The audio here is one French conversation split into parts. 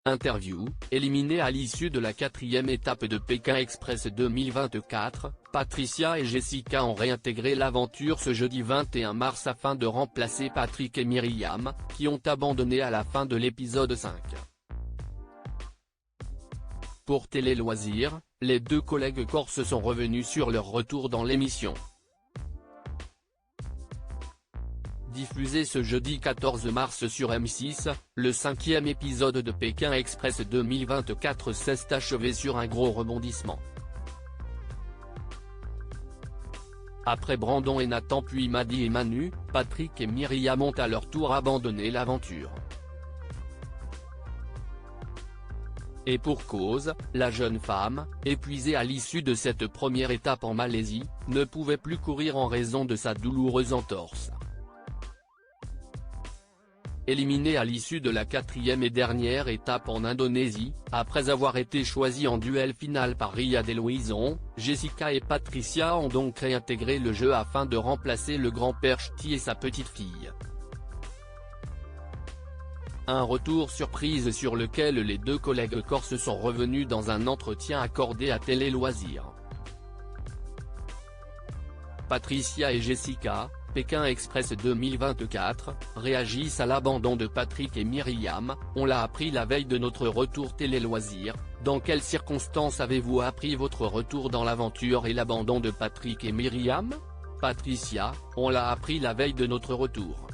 Interview, éliminée à l'issue de la 4e étape de Pékin Express 2024, Patricia et Jessica ont réintégré l'aventure ce jeudi 21 mars afin de remplacer Patrick et Myriam, qui ont abandonné à la fin de l'épisode 5. Pour Télé Loisirs, les deux collègues corses sont revenus sur leur retour dans l'émission. Diffusé ce jeudi 14 mars sur M6, le 5e épisode de Pékin Express 2024 s'est achevé sur un gros rebondissement. Après Brandon et Nathan puis Maddy et Manu, Patrick et Myriam ont à leur tour abandonné l'aventure. Et pour cause, la jeune femme, épuisée à l'issue de cette première étape en Malaisie, ne pouvait plus courir en raison de sa douloureuse entorse. Éliminée à l'issue de la 4e et dernière étape en Indonésie, après avoir été choisie en duel final par Riyad et Louison, Jessica et Patricia ont donc réintégré le jeu afin de remplacer le grand-père Ch'ti et sa petite-fille. Un retour surprise sur lequel les deux collègues corses sont revenus dans un entretien accordé à Télé Loisirs. Patricia et Jessica, Pékin Express 2024, réagissent à l'abandon de Patrick et Myriam. On l'a appris la veille de notre retour Télé Loisirs. Dans quelles circonstances avez-vous appris votre retour dans l'aventure et l'abandon de Patrick et Myriam? Patricia, on l'a appris la veille de notre retour.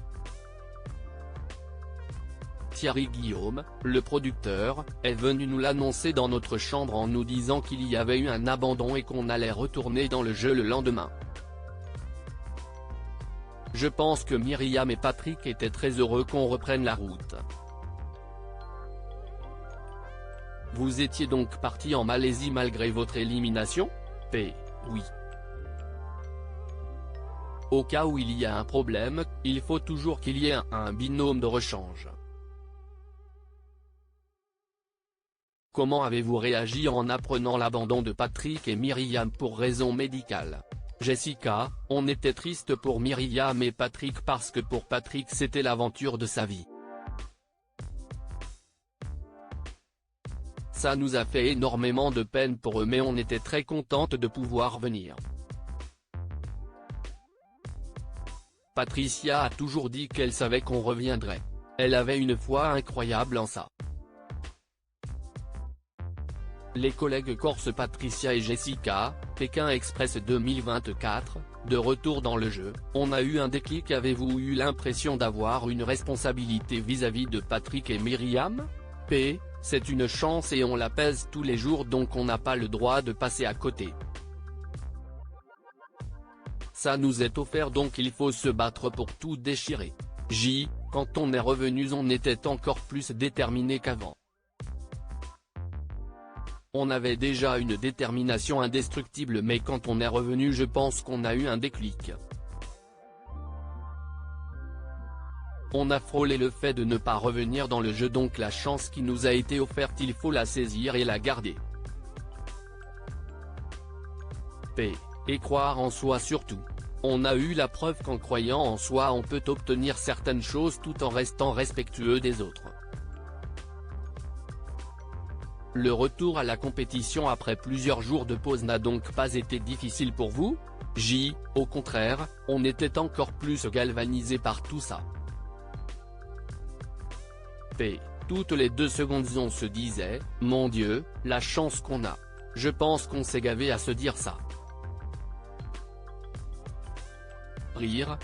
Thierry Guillaume, le producteur, est venu nous l'annoncer dans notre chambre en nous disant qu'il y avait eu un abandon et qu'on allait retourner dans le jeu le lendemain. Je pense que Myriam et Patrick étaient très heureux qu'on reprenne la route. Vous étiez donc parti en Malaisie malgré votre élimination? Oui. Au cas où il y a un problème, il faut toujours qu'il y ait un binôme de rechange. Comment avez-vous réagi en apprenant l'abandon de Patrick et Myriam pour raison médicale? Jessica, on était triste pour Myriam et Patrick parce que pour Patrick c'était l'aventure de sa vie. Ça nous a fait énormément de peine pour eux mais on était très contente de pouvoir venir. Patricia a toujours dit qu'elle savait qu'on reviendrait. Elle avait une foi incroyable en ça. Les collègues corses Patricia et Jessica, Pékin Express 2024, de retour dans le jeu, on a eu un déclic. Avez-vous eu l'impression d'avoir une responsabilité vis-à-vis de Patrick et Myriam? C'est une chance et on la pèse tous les jours donc on n'a pas le droit de passer à côté. Ça nous est offert donc il faut se battre pour tout déchirer. Quand on est revenus on était encore plus déterminés qu'avant. On avait déjà une détermination indestructible mais quand on est revenu je pense qu'on a eu un déclic. On a frôlé le fait de ne pas revenir dans le jeu donc la chance qui nous a été offerte il faut la saisir et la garder. Et croire en soi surtout. On a eu la preuve qu'en croyant en soi on peut obtenir certaines choses tout en restant respectueux des autres. Le retour à la compétition après plusieurs jours de pause n'a donc pas été difficile pour vous? Au contraire, on était encore plus galvanisés par tout ça. Toutes les 2 secondes on se disait, mon Dieu, la chance qu'on a. Je pense qu'on s'est gavé à se dire ça. Rire,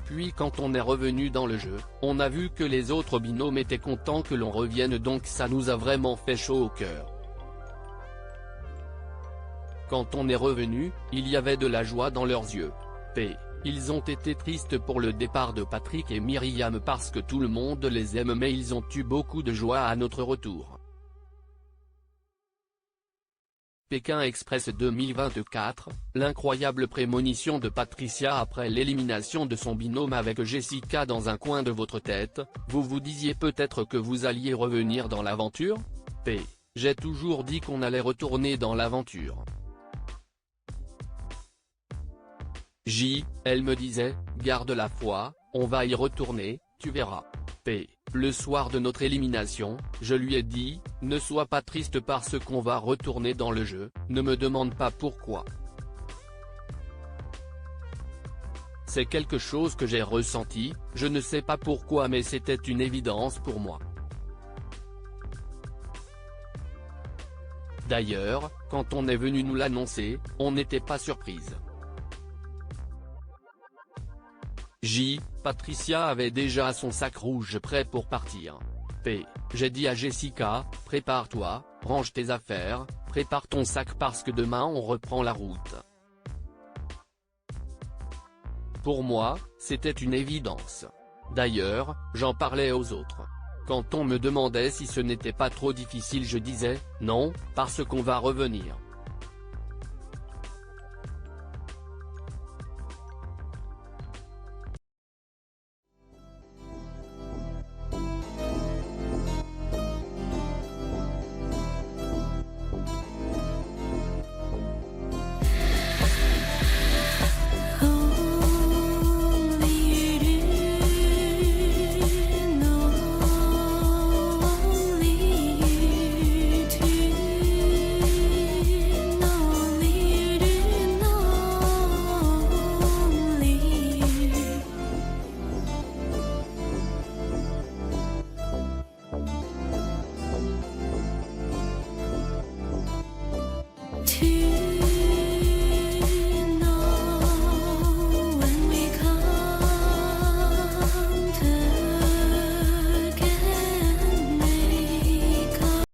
puis quand on est revenu dans le jeu, on a vu que les autres binômes étaient contents que l'on revienne donc ça nous a vraiment fait chaud au cœur. Quand on est revenu, il y avait de la joie dans leurs yeux. Ils ont été tristes pour le départ de Patrick et Myriam parce que tout le monde les aime mais ils ont eu beaucoup de joie à notre retour. Pékin Express 2024, l'incroyable prémonition de Patricia après l'élimination de son binôme avec Jessica dans un coin de votre tête, vous vous disiez peut-être que vous alliez revenir dans l'aventure? J'ai toujours dit qu'on allait retourner dans l'aventure. Elle me disait, garde la foi, on va y retourner, tu verras. Le soir de notre élimination, je lui ai dit, ne sois pas triste parce qu'on va retourner dans le jeu, ne me demande pas pourquoi. C'est quelque chose que j'ai ressenti, je ne sais pas pourquoi mais c'était une évidence pour moi. D'ailleurs, quand on est venu nous l'annoncer, on n'était pas surprise. Patricia avait déjà son sac rouge prêt pour partir. J'ai dit à Jessica, prépare-toi, range tes affaires, prépare ton sac parce que demain on reprend la route. Pour moi, c'était une évidence. D'ailleurs, j'en parlais aux autres. Quand on me demandait si ce n'était pas trop difficile je disais, non, parce qu'on va revenir.